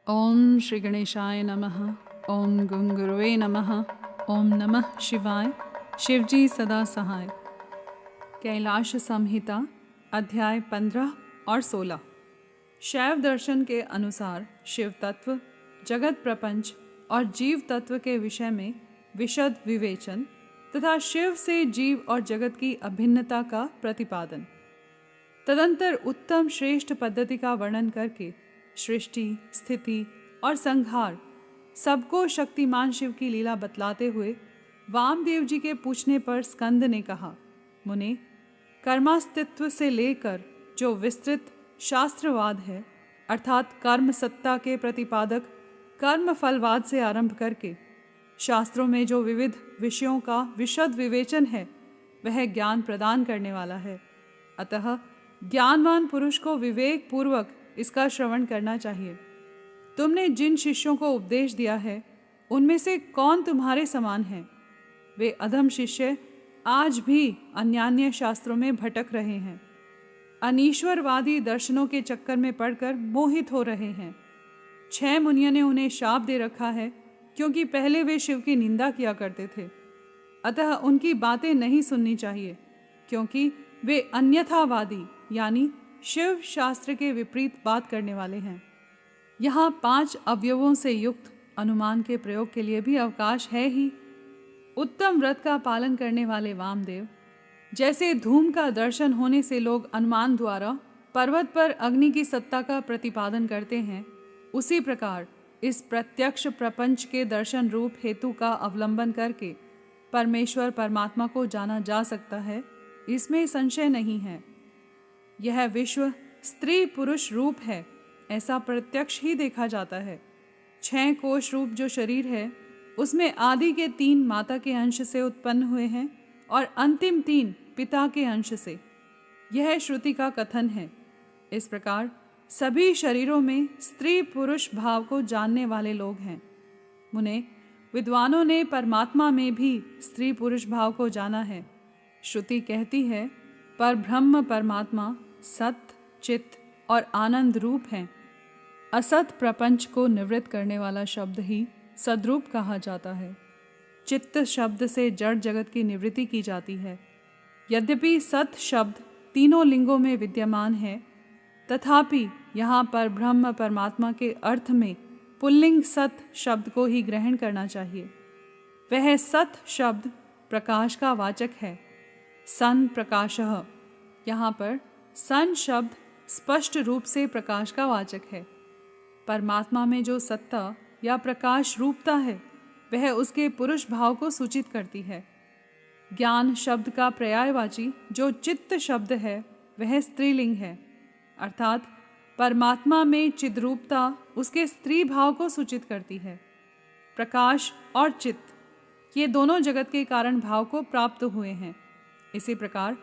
ओम श्री गणेशाय नमः। ओम गं गुरुवे नमः। ओम नमः शिवाय। शिवजी सदा सहाय। कैलाश संहिता अध्याय 15 और 16। शैव दर्शन के अनुसार शिव तत्व, जगत प्रपंच और जीव तत्व के विषय में विशद विवेचन तथा शिव से जीव और जगत की अभिन्नता का प्रतिपादन। तदंतर उत्तम श्रेष्ठ पद्धति का वर्णन करके सृष्टि, स्थिति और संहार सबको शक्तिमान शिव की लीला बतलाते हुए वामदेव जी के पूछने पर स्कंद ने कहा, मुने, कर्मास्तित्व से लेकर जो विस्तृत शास्त्रवाद है, अर्थात कर्म सत्ता के प्रतिपादक कर्म फलवाद से आरंभ करके शास्त्रों में जो विविध विषयों का विशद विवेचन है, वह ज्ञान प्रदान करने वाला है। अतः ज्ञानवान पुरुष को विवेक पूर्वक इसका श्रवण करना चाहिए। तुमने जिन शिष्यों को उपदेश दिया है, उनमें से कौन तुम्हारे समान है? वे अधम शिष्य आज भी अन्यान्य शास्त्रों में भटक रहे हैं, अनीश्वरवादी दर्शनों के चक्कर में पड़कर मोहित हो रहे हैं। 6 मुनियों ने उन्हें शाप दे रखा है, क्योंकि पहले वे शिव की निंदा किया करते थे। अतः उनकी बातें नहीं सुननी चाहिए, क्योंकि वे अन्यथावादी यानी शिव शास्त्र के विपरीत बात करने वाले हैं। यहाँ 5 अवयवों से युक्त अनुमान के प्रयोग के लिए भी अवकाश है ही। उत्तम व्रत का पालन करने वाले वामदेव, जैसे धूम का दर्शन होने से लोग अनुमान द्वारा पर्वत पर अग्नि की सत्ता का प्रतिपादन करते हैं, उसी प्रकार इस प्रत्यक्ष प्रपंच के दर्शन रूप हेतु का अवलंबन करके परमेश्वर परमात्मा को जाना जा सकता है, इसमें संशय नहीं है। यह विश्व स्त्री पुरुष रूप है, ऐसा प्रत्यक्ष ही देखा जाता है। 6 कोश रूप जो शरीर है, उसमें आदि के 3 माता के अंश से उत्पन्न हुए हैं और अंतिम 3 पिता के अंश से। यह श्रुति का कथन है। इस प्रकार सभी शरीरों में स्त्री पुरुष भाव को जानने वाले लोग हैं। मुने, विद्वानों ने परमात्मा में भी स्त्री पुरुष भाव को जाना है। श्रुति कहती है, पर ब्रह्म परमात्मा सत्य, चित्त और आनंद रूप हैं। असत प्रपंच को निवृत्त करने वाला शब्द ही सद्रूप कहा जाता है। चित्त शब्द से जड़ जगत की निवृत्ति की जाती है। यद्यपि सत शब्द तीनों लिंगों में विद्यमान है, तथापि यहाँ पर ब्रह्म परमात्मा के अर्थ में पुल्लिंग सत शब्द को ही ग्रहण करना चाहिए। वह सत शब्द प्रकाश का वाचक है। सन प्रकाशः, यहाँ पर सन शब्द स्पष्ट रूप से प्रकाश का वाचक है। परमात्मा में जो सत्ता या प्रकाश रूपता है, वह उसके पुरुष भाव को सूचित करती है। ज्ञान शब्द का पर्यायवाची जो चित्त शब्द है, वह स्त्रीलिंग है, अर्थात परमात्मा में चिद्रूपता उसके स्त्री भाव को सूचित करती है। प्रकाश और चित्त ये दोनों जगत के कारण भाव को प्राप्त हुए हैं। इसी प्रकार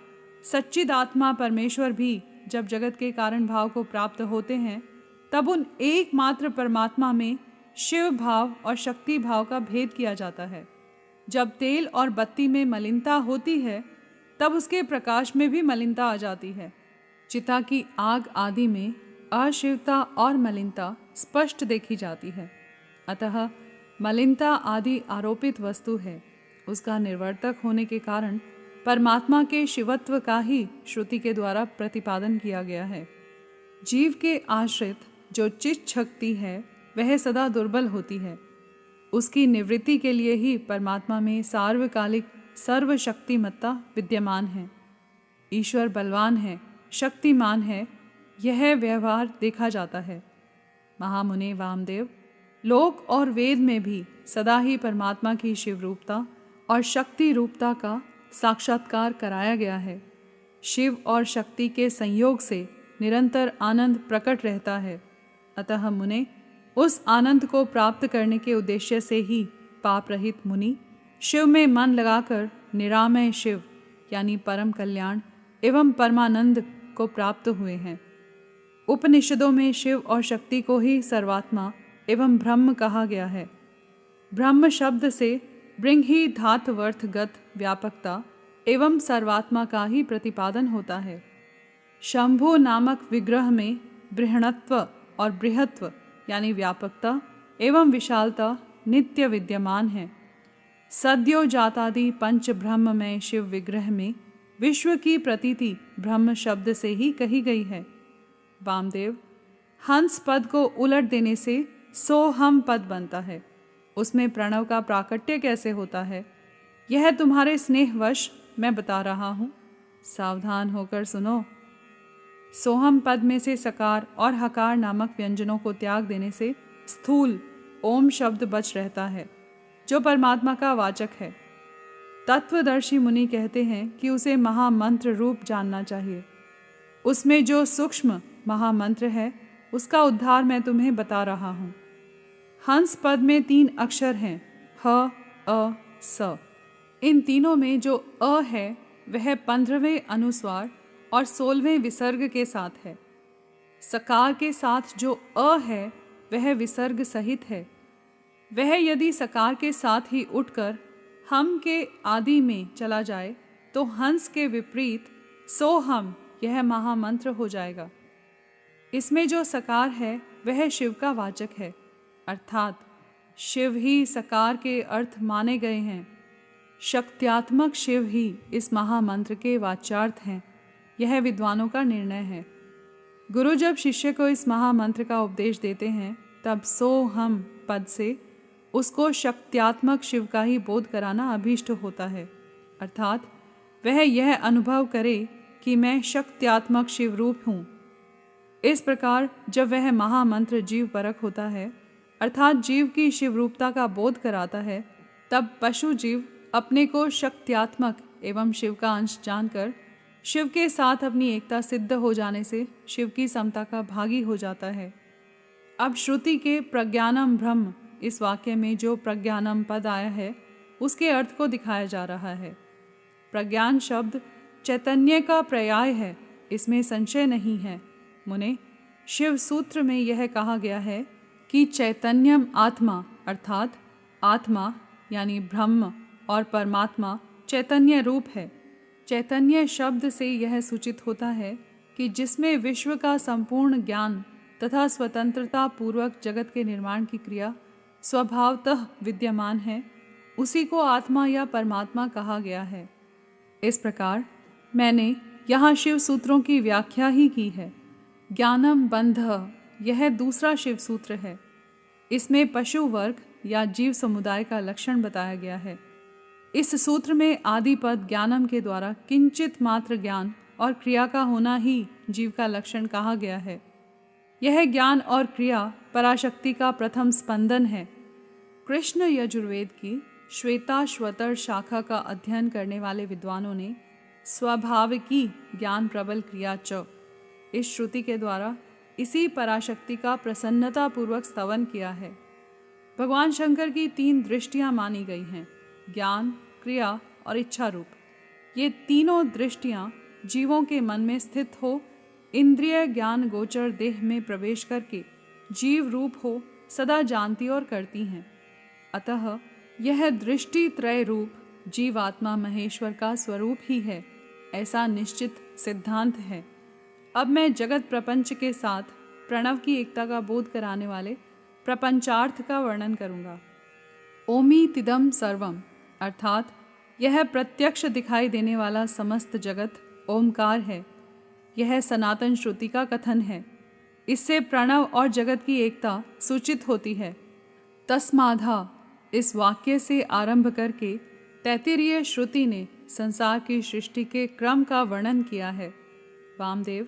सच्चिदात्मा परमेश्वर भी जब जगत के कारण भाव को प्राप्त होते हैं, तब उन एकमात्र परमात्मा में शिव भाव और शक्ति भाव का भेद किया जाता है। जब तेल और बत्ती में मलिनता होती है, तब उसके प्रकाश में भी मलिनता आ जाती है। चिता की आग आदि में अशिवता और मलिनता स्पष्ट देखी जाती है। अतः मलिनता आदि आरोपित वस्तु है। उसका निर्वर्तक होने के कारण परमात्मा के शिवत्व का ही श्रुति के द्वारा प्रतिपादन किया गया है। जीव के आश्रित जो चित्त शक्ति है, वह सदा दुर्बल होती है। उसकी निवृत्ति के लिए ही परमात्मा में सार्वकालिक सर्वशक्तिमत्ता विद्यमान है। ईश्वर बलवान है, शक्तिमान है, यह व्यवहार देखा जाता है। महामुनि वामदेव, लोक और वेद में भी सदा ही परमात्मा की शिव रूपता और शक्ति रूपता का साक्षात्कार कराया गया है। शिव और शक्ति के संयोग से निरंतर आनंद प्रकट रहता है। अतः मुने, उस आनंद को प्राप्त करने के उद्देश्य से ही पाप रहित मुनि शिव में मन लगाकर निरामय शिव यानी परम कल्याण एवं परमानंद को प्राप्त हुए हैं। उपनिषदों में शिव और शक्ति को ही सर्वात्मा एवं ब्रह्म कहा गया है। ब्रह्म शब्द से ब्रिंही धातवर्थगत व्यापकता एवं सर्वात्मा का ही प्रतिपादन होता है। शंभु नामक विग्रह में बृहणत्व और बृहत्व यानी व्यापकता एवं विशालता नित्य विद्यमान है। सद्यो जातादि पंच ब्रह्म में शिव विग्रह में विश्व की प्रतीति ब्रह्म शब्द से ही कही गई है। वामदेव, हंस पद को उलट देने से सोहम पद बनता है। उसमें प्रणव का प्राकट्य कैसे होता है, यह तुम्हारे स्नेहवश मैं बता रहा हूँ, सावधान होकर सुनो। सोहम पद में से सकार और हकार नामक व्यंजनों को त्याग देने से स्थूल ओम शब्द बच रहता है, जो परमात्मा का वाचक है। तत्वदर्शी मुनि कहते हैं कि उसे महामंत्र रूप जानना चाहिए। उसमें जो सूक्ष्म महामंत्र है उसका उद्धार मैं तुम्हें बता रहा हूँ। हंस पद में 3 अक्षर हैं, ह, अ, स। इन तीनों में जो अ है वह 15वें अनुस्वार और 16वें विसर्ग के साथ है। सकार के साथ जो अ है वह विसर्ग सहित है। वह यदि सकार के साथ ही उठकर हम के आदि में चला जाए तो हंस के विपरीत सोहम यह महामंत्र हो जाएगा। इसमें जो सकार है वह शिव का वाचक है, अर्थात शिव ही सकार के अर्थ माने गए हैं। शक्त्यात्मक शिव ही इस महामंत्र के वाच्यार्थ हैं, यह विद्वानों का निर्णय है। गुरु जब शिष्य को इस महामंत्र का उपदेश देते हैं तब सोहम पद से उसको शक्त्यात्मक शिव का ही बोध कराना अभीष्ट होता है, अर्थात वह यह अनुभव करे कि मैं शक्त्यात्मक शिव रूप हूँ। इस प्रकार जब वह महामंत्र जीव परक होता है, अर्थात जीव की शिव रूपता का बोध कराता है, तब पशु जीव अपने को शक्त्यात्मक एवं शिव का अंश जानकर शिव के साथ अपनी एकता सिद्ध हो जाने से शिव की समता का भागी हो जाता है। अब श्रुति के प्रज्ञानम ब्रह्म इस वाक्य में जो प्रज्ञानम पद आया है उसके अर्थ को दिखाया जा रहा है। प्रज्ञान शब्द चैतन्य का पर्याय है, इसमें संशय नहीं है। मुने, शिव सूत्र में यह कहा गया है कि चैतन्यम आत्मा, अर्थात आत्मा यानी ब्रह्म और परमात्मा चैतन्य रूप है। चैतन्य शब्द से यह सूचित होता है कि जिसमें विश्व का संपूर्ण ज्ञान तथा स्वतंत्रता पूर्वक जगत के निर्माण की क्रिया स्वभावतः विद्यमान है, उसी को आत्मा या परमात्मा कहा गया है। इस प्रकार मैंने यहाँ शिव सूत्रों की व्याख्या ही की है। ज्ञानम बंध यह दूसरा शिव सूत्र है। इसमें पशु वर्ग या जीव समुदाय का लक्षण बताया गया है। इस सूत्र में आदि पद ज्ञानम के द्वारा किंचित मात्र ज्ञान और क्रिया का होना ही जीव का लक्षण कहा गया है। यह ज्ञान और क्रिया पराशक्ति का प्रथम स्पंदन है। कृष्ण यजुर्वेद की श्वेताश्वतर शाखा का अध्ययन करने वाले विद्वानों ने स्वाभाविकी ज्ञान प्रबल क्रिया च इस श्रुति के द्वारा इसी पराशक्ति का प्रसन्नता पूर्वक स्तवन किया है। भगवान शंकर की 3 दृष्टियां मानी गई हैं, ज्ञान, क्रिया और इच्छा रूप। ये तीनों दृष्टियां जीवों के मन में स्थित हो इंद्रिय ज्ञान गोचर देह में प्रवेश करके जीव रूप हो सदा जानती और करती हैं। अतः यह दृष्टि त्रय रूप जीवात्मा महेश्वर का स्वरूप ही है, ऐसा निश्चित सिद्धांत है। अब मैं जगत प्रपंच के साथ प्रणव की एकता का बोध कराने वाले प्रपंचार्थ का वर्णन करूंगा। ओमी तिदम सर्वम, अर्थात यह प्रत्यक्ष दिखाई देने वाला समस्त जगत ओमकार है। यह सनातन श्रुति का कथन है। इससे प्रणव और जगत की एकता सूचित होती है। तस्माधा इस वाक्य से आरंभ करके तैत्तिरीय श्रुति ने संसार की सृष्टि के क्रम का वर्णन किया है। वामदेव,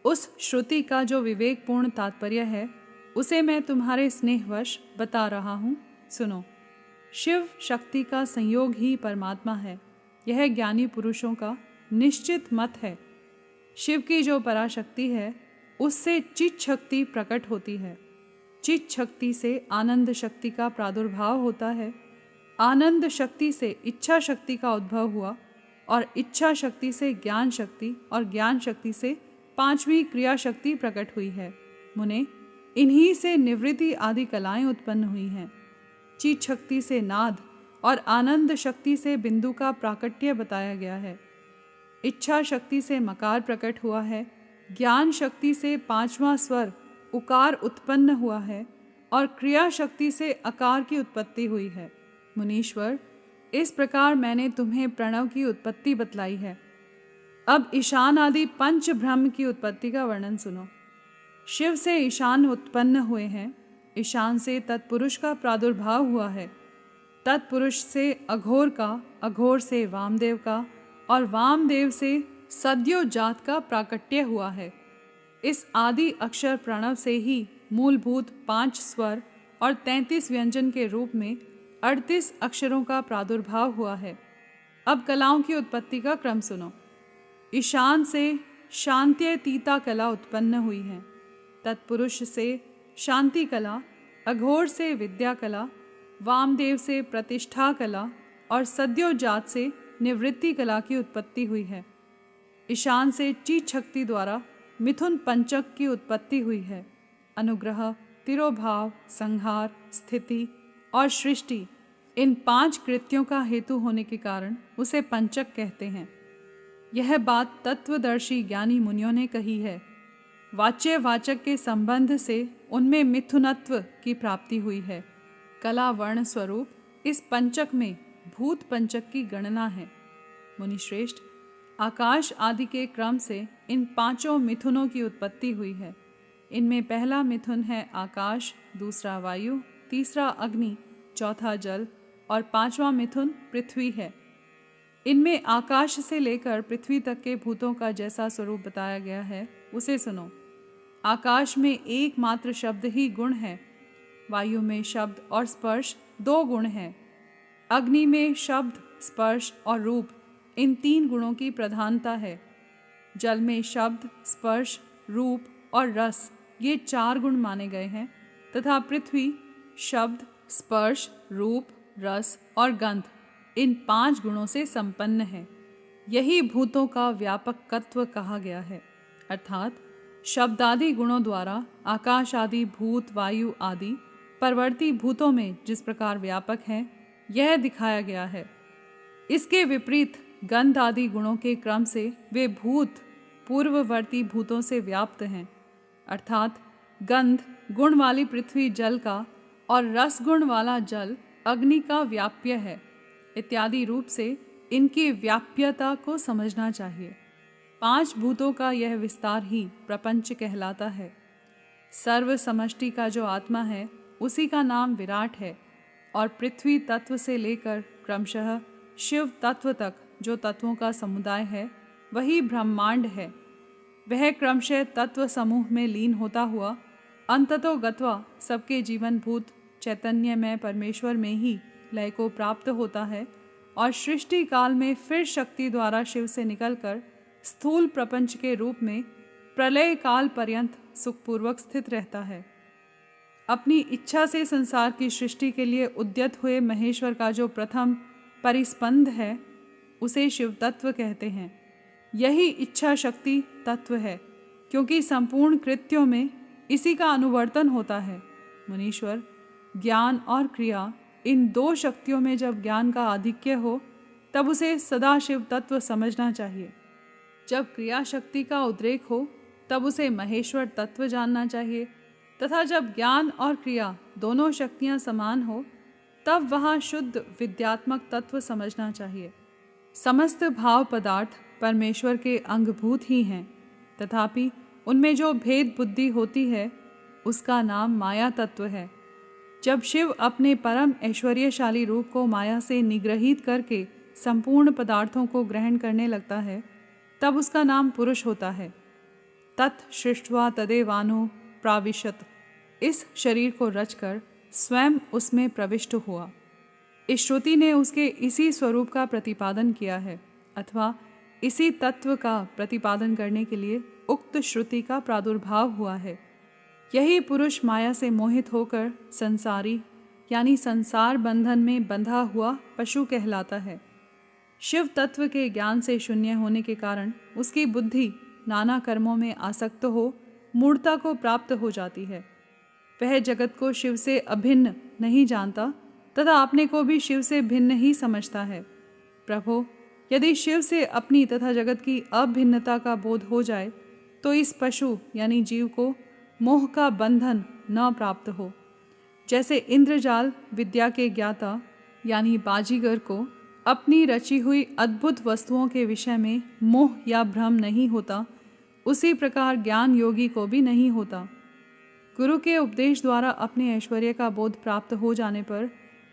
उस श्रुति का जो विवेकपूर्ण तात्पर्य है उसे मैं तुम्हारे स्नेहवश बता रहा हूँ, सुनो। शिव शक्ति का संयोग ही परमात्मा है, यह ज्ञानी पुरुषों का निश्चित मत है। शिव की जो पराशक्ति है उससे चित शक्ति प्रकट होती है। चित शक्ति से आनंद शक्ति का प्रादुर्भाव होता है। आनंद शक्ति से इच्छा शक्ति का उद्भव हुआ और इच्छा शक्ति से ज्ञान शक्ति और ज्ञान शक्ति से 5वीं क्रिया शक्ति प्रकट हुई है। मुने, इन्हीं से निवृत्ति आदि कलाएं उत्पन्न हुई हैं। चित शक्ति से नाद और आनंद शक्ति से बिंदु का प्राकट्य बताया गया है। इच्छा शक्ति से मकार प्रकट हुआ है। ज्ञान शक्ति से 5वां स्वर उकार उत्पन्न हुआ है और क्रिया शक्ति से अकार की उत्पत्ति हुई है। मुनीश्वर, इस प्रकार मैंने तुम्हें प्रणव की उत्पत्ति बतलाई है। अब ईशान आदि पंच ब्रह्म की उत्पत्ति का वर्णन सुनो। शिव से ईशान उत्पन्न हुए हैं, ईशान से तत्पुरुष का प्रादुर्भाव हुआ है, तत्पुरुष से अघोर का, अघोर से वामदेव का और वामदेव से सद्योजात का प्राकट्य हुआ है। इस आदि अक्षर प्रणव से ही मूलभूत 5 स्वर और 33 व्यंजन के रूप में 38 अक्षरों का प्रादुर्भाव हुआ है। अब कलाओं की उत्पत्ति का क्रम सुनो। ईशान से शांत्यतीता कला उत्पन्न हुई है, तत्पुरुष से शांति कला, अघोर से विद्या कला, वामदेव से प्रतिष्ठा कला और सद्योजात से निवृत्ति कला की उत्पत्ति हुई है। ईशान से चीत शक्ति द्वारा मिथुन पंचक की उत्पत्ति हुई है। अनुग्रह, तिरोभाव, संहार, स्थिति और सृष्टि, इन 5 कृत्यों का हेतु होने के कारण उसे पंचक कहते हैं। यह बात तत्वदर्शी ज्ञानी मुनियों ने कही है। वाच्य वाचक के संबंध से उनमें मिथुनत्व की प्राप्ति हुई है। कला वर्ण स्वरूप इस पंचक में भूत पंचक की गणना है। मुनिश्रेष्ठ, आकाश आदि के क्रम से इन 5 मिथुनों की उत्पत्ति हुई है। इनमें पहला मिथुन है आकाश, दूसरा वायु, तीसरा अग्नि, चौथा जल और 5वां मिथुन पृथ्वी है। इनमें आकाश से लेकर पृथ्वी तक के भूतों का जैसा स्वरूप बताया गया है उसे सुनो। आकाश में एकमात्र शब्द ही गुण है। वायु में शब्द और स्पर्श 2 गुण हैं। अग्नि में शब्द, स्पर्श और रूप, इन 3 गुणों की प्रधानता है। जल में शब्द, स्पर्श, रूप और रस, ये 4 गुण माने गए हैं तथा पृथ्वी शब्द, स्पर्श, रूप, रस और गंध, इन 5 गुणों से संपन्न है। यही भूतों का व्यापकत्व कहा गया है, अर्थात शब्दादि गुणों द्वारा आकाश आदि भूत, वायु आदि परवर्ती भूतों में जिस प्रकार व्यापक है, यह दिखाया गया है। इसके विपरीत गंध आदि गुणों के क्रम से वे भूत पूर्ववर्ती भूतों से व्याप्त हैं, अर्थात गंध गुण वाली पृथ्वी जल का और रस गुण वाला जल अग्नि का व्याप्य है इत्यादि रूप से इनकी व्याप्यता को समझना चाहिए। 5 भूतों का यह विस्तार ही प्रपंच कहलाता है। सर्व समष्टि का जो आत्मा है उसी का नाम विराट है और पृथ्वी तत्व से लेकर क्रमशः शिव तत्व तक जो तत्वों का समुदाय है वही ब्रह्मांड है। वह क्रमशः तत्व समूह में लीन होता हुआ अंततो गत्वा सबके जीवन भूत चैतन्यमय परमेश्वर में ही लय को प्राप्त होता है और सृष्टि काल में फिर शक्ति द्वारा शिव से निकलकर स्थूल प्रपंच के रूप में प्रलय काल पर्यंत सुखपूर्वक स्थित रहता है। अपनी इच्छा से संसार की सृष्टि के लिए उद्यत हुए महेश्वर का जो प्रथम परिस्पंद है उसे शिव तत्व कहते हैं। यही इच्छा शक्ति तत्व है, क्योंकि संपूर्ण कृत्यों में इसी का अनुवर्तन होता है। मुनीश्वर, ज्ञान और क्रिया, इन 2 शक्तियों में जब ज्ञान का आधिक्य हो तब उसे सदा शिव तत्व समझना चाहिए। जब क्रिया शक्ति का उद्रेक हो तब उसे महेश्वर तत्व जानना चाहिए तथा जब ज्ञान और क्रिया दोनों शक्तियां समान हो तब वहाँ शुद्ध विद्यात्मक तत्व समझना चाहिए। समस्त भाव पदार्थ परमेश्वर के अंगभूत ही हैं, तथापि उनमें जो भेद बुद्धि होती है उसका नाम माया तत्व है। जब शिव अपने परम ऐश्वर्यशाली रूप को माया से निग्रहित करके संपूर्ण पदार्थों को ग्रहण करने लगता है तब उसका नाम पुरुष होता है। तत् सृष्ट्वा तदेवानो प्राविशत, इस शरीर को रचकर स्वयं उसमें प्रविष्ट हुआ। इस श्रुति ने उसके इसी स्वरूप का प्रतिपादन किया है, अथवा इसी तत्व का प्रतिपादन करने के लिए उक्त श्रुति का प्रादुर्भाव हुआ है। यही पुरुष माया से मोहित होकर संसारी यानी संसार बंधन में बंधा हुआ पशु कहलाता है। शिव तत्व के ज्ञान से शून्य होने के कारण उसकी बुद्धि नाना कर्मों में आसक्त हो मूढ़ता को प्राप्त हो जाती है। वह जगत को शिव से अभिन्न नहीं जानता तथा अपने को भी शिव से भिन्न ही समझता है। प्रभो, यदि शिव से अपनी तथा जगत की अभिन्नता का बोध हो जाए तो इस पशु यानी जीव को मोह का बंधन न प्राप्त हो। जैसे इंद्रजाल विद्या के ज्ञाता यानी बाजीगर को अपनी रची हुई अद्भुत वस्तुओं के विषय में मोह या भ्रम नहीं होता, उसी प्रकार ज्ञान योगी को भी नहीं होता। गुरु के उपदेश द्वारा अपने ऐश्वर्य का बोध प्राप्त हो जाने पर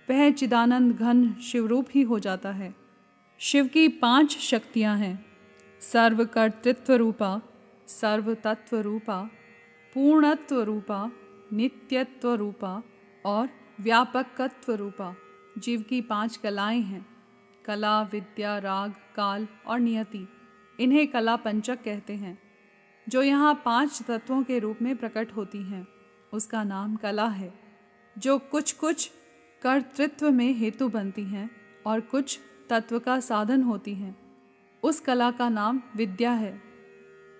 वह चिदानंद घन शिवरूप ही हो जाता है। शिव की 5 शक्तियाँ हैं: सर्वकर्तृत्व रूपा, सर्व तत्व रूपा, पूर्णत्व रूपा, नित्यत्व रूपा और व्यापकत्व रूपा। जीव की 5 कलाएं हैं: कला, विद्या, राग, काल और नियति। इन्हें कला पंचक कहते हैं। जो यहाँ 5 तत्वों के रूप में प्रकट होती हैं, उसका नाम कला है। जो कुछ कुछ कर्तृत्व में हेतु बनती हैं और कुछ तत्व का साधन होती हैं, उस कला का नाम विद्या है।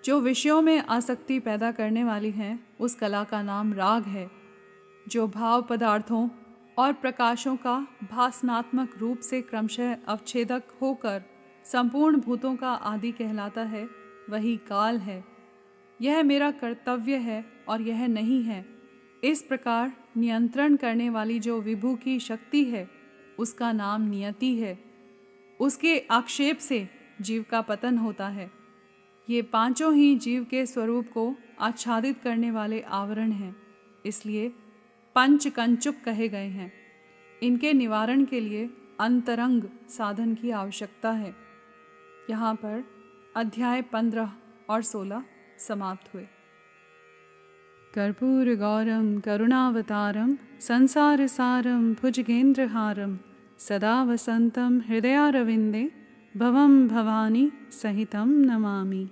जो विषयों में आसक्ति पैदा करने वाली हैं, उस कला का नाम राग है। जो भाव पदार्थों और प्रकाशों का भासनात्मक रूप से क्रमशः अवच्छेदक होकर संपूर्ण भूतों का आदि कहलाता है, वही काल है। यह मेरा कर्तव्य है और यह नहीं है, इस प्रकार नियंत्रण करने वाली जो विभु की शक्ति है, उसका नाम नियति है। उसके आक्षेप से जीव का पतन होता है। ये 5 ही जीव के स्वरूप को आच्छादित करने वाले आवरण हैं, इसलिए पंच कंचुक कहे गए हैं। इनके निवारण के लिए अंतरंग साधन की आवश्यकता है। यहाँ पर अध्याय 15 और 16 समाप्त हुए। कर्पूर गौरम करुणावतारम संसार सारम भुजगेंद्रहारम सदा वसंतम हृदयारविंदे भवम भवानी सहितं नमामि।